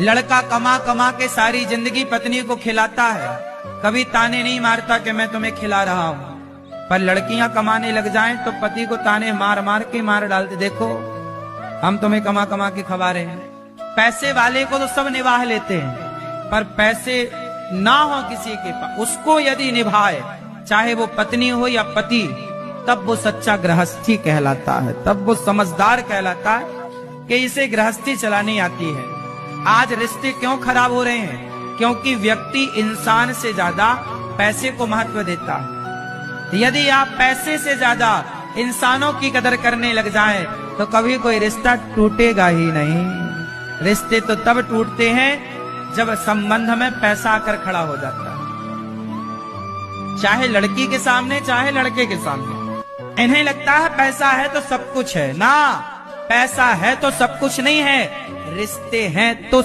लड़का कमा कमा के सारी जिंदगी पत्नी को खिलाता है, कभी ताने नहीं मारता कि मैं तुम्हें खिला रहा हूं। पर लड़कियां कमाने लग जाएं तो पति को ताने मार मार के मार डालते, देखो हम तुम्हें कमा कमा के खवा रहे हैं। पैसे वाले को तो सब निभाह लेते हैं, पर पैसे ना हो किसी के पास, उसको यदि निभाए, चाहे वो पत्नी हो या पति, तब वो सच्चा गृहस्थी कहलाता है, तब वो समझदार कहलाता है कि इसे गृहस्थी चलानी आती है। आज रिश्ते क्यों खराब हो रहे हैं? क्योंकि व्यक्ति इंसान से ज्यादा पैसे को महत्व देता है। यदि आप पैसे से ज्यादा इंसानों की कदर करने लग जाएं, तो कभी कोई रिश्ता टूटेगा ही नहीं। रिश्ते तो तब टूटते हैं जब संबंध में पैसा आकर खड़ा हो जाता है, चाहे लड़की के सामने चाहे लड़के के सामने। इन्हें लगता है पैसा है तो सब कुछ है ना, पैसा है तो सब कुछ नहीं है, रिश्ते हैं तो